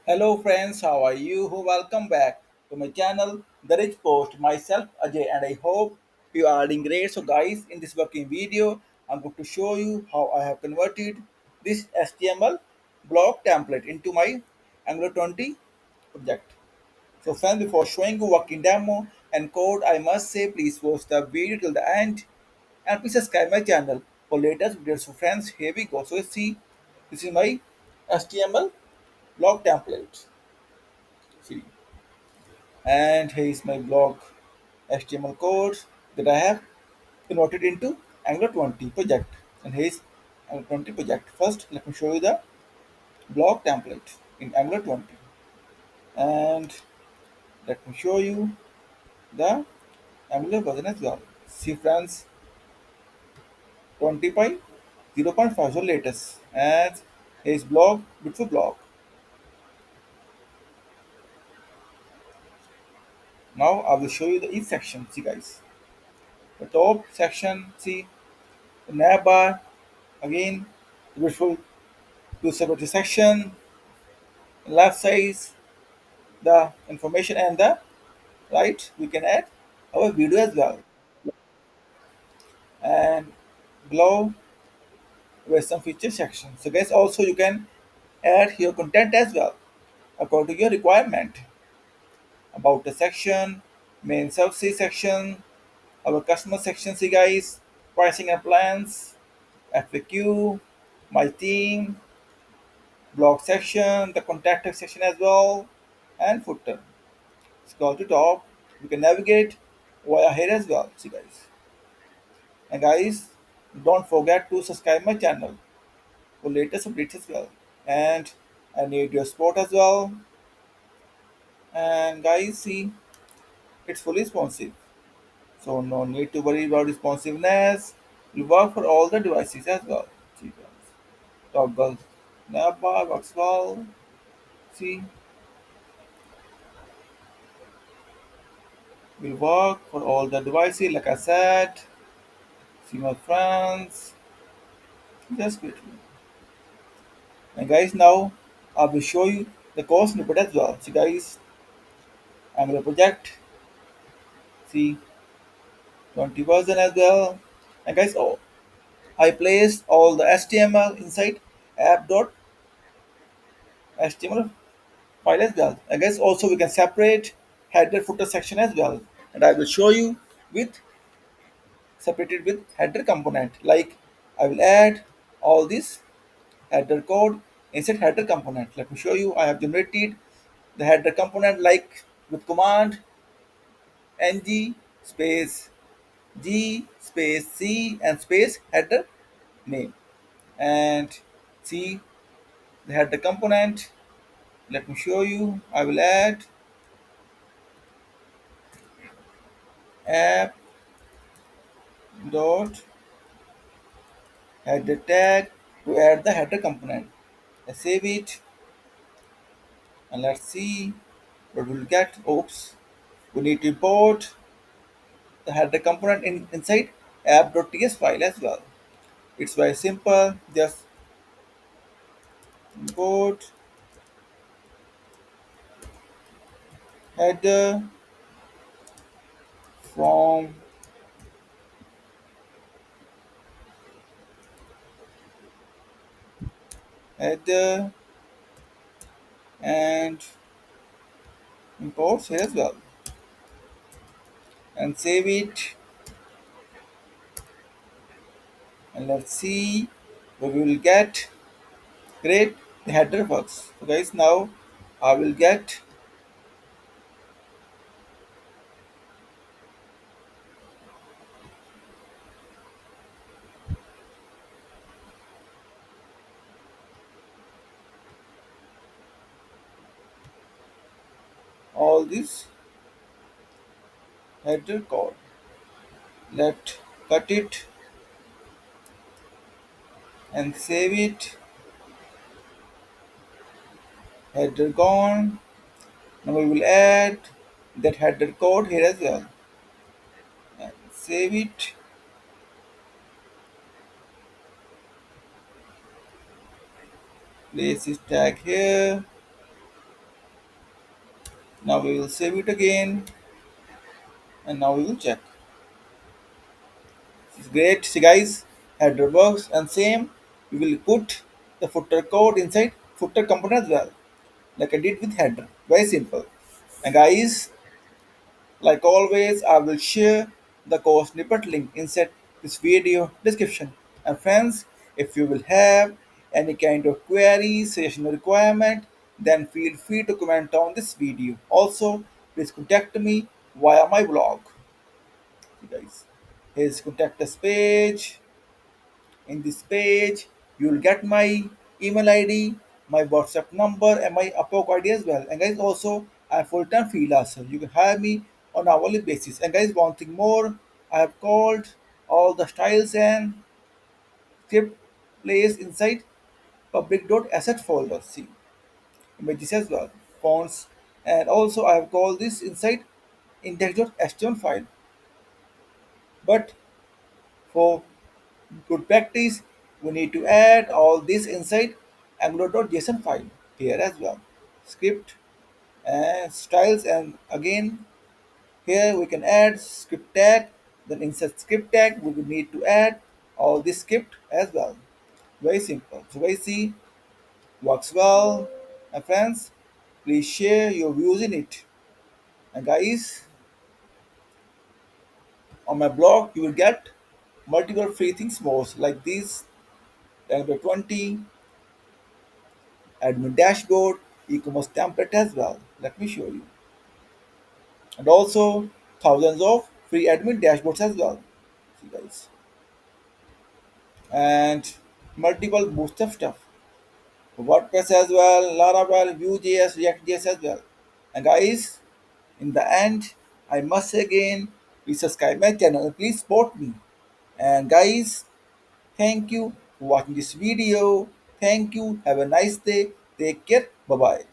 Hello friends, how are you? Welcome back to my channel, Therichpost. Myself Ajay, and I hope you are doing great. So guys, in this working video, I'm going to show you how I have converted this HTML block template into my Angular 20 project. So friends, before showing you working demo and code, I must say please watch the video till the end and please subscribe my channel for latest videos. So friends, here we go. So you see, this is my HTML block template. See, and here is my blog HTML code that I have converted into Angular 20 project. And here is Angular 20 project. First, let me show you the blog template in Angular 20. And let me show you the Angular version as well. See friends, 20.0.5 so latest. And here is blog, beautiful blog. Now I will show you the each section. See guys. The top section, see the nav bar, again beautiful usability section, left side the information, and the right we can add our video as well, and below with some feature section. So guys, also you can add your content as well according to your requirement. About the section, main services section, our customer section, see guys, pricing and plans, FAQ, my team, blog section, the contact us section as well, and footer. Scroll to top, you can navigate via here as well. See guys. And guys, don't forget to subscribe my channel for latest updates as well. And I need your support as well. And guys, see, it's fully responsive. So no need to worry about responsiveness. Will work for all the devices as well. See guys. Toggle navbar works well. See, will work for all the devices like I said. See my friends. Just wait. And guys, now I will show you the course snippet as well. See guys, I'm gonna project, see 20 version as well. And guys, oh, I placed all the HTML inside app.html file as well. I guess also we can separate header footer section as well. And I will show you with separated with header component. Like I will add all this header code inside header component. Let me show you. I have generated the header component like with command ng space g space c and space header name, and see the header component. Let me show you. I will add app dot header tag to add the header component. I save it and let's see what we'll get. Oops, we need to import the header component inside app.ts file as well. It's very simple. Just import header from header and imports here as well, and save it, and let's see what we will get. Great, the header works. So guys, now I will get all this header code. Let cut it and save it. Header gone. Now we will add that header code here as well. And save it. Place this tag here. Now we will save it again, and now we will check. It's great. See guys, header works, and same we will put the footer code inside footer component as well, like I did with header. Very simple. And guys, like always, I will share the code snippet link inside this video description. And friends, if you will have any kind of query, suggestion, or requirement, then feel free to comment on this video. Also, please contact me via my blog. Guys, here's contact us page. In this page, you will get my email ID, my WhatsApp number, and my Upwork ID as well. And guys, also I'm full-time freelancer. You can hire me on hourly basis. And guys, one thing more, I have called all the styles and script placed inside public.asset folder. See, images as well, fonts, and also I have called this inside index.html file. But for good practice, we need to add all this inside angular.json file here as well. Script and styles, and again here we can add script tag. Then inside script tag, we will need to add all this script as well. Very simple. So I see works well. And friends, please share your views in it. And guys, on my blog, you will get multiple free things more like these Angular 20 admin dashboard, e-commerce template as well. Let me show you. And also thousands of free admin dashboards as well. See guys. And multiple Bootstrap stuff. WordPress as well, Laravel, Vue.js, React.js as well. And guys, in the end, I must say again, please subscribe my channel and please support me. And guys, thank you for watching this video. Thank you. Have a nice day. Take care. Bye bye.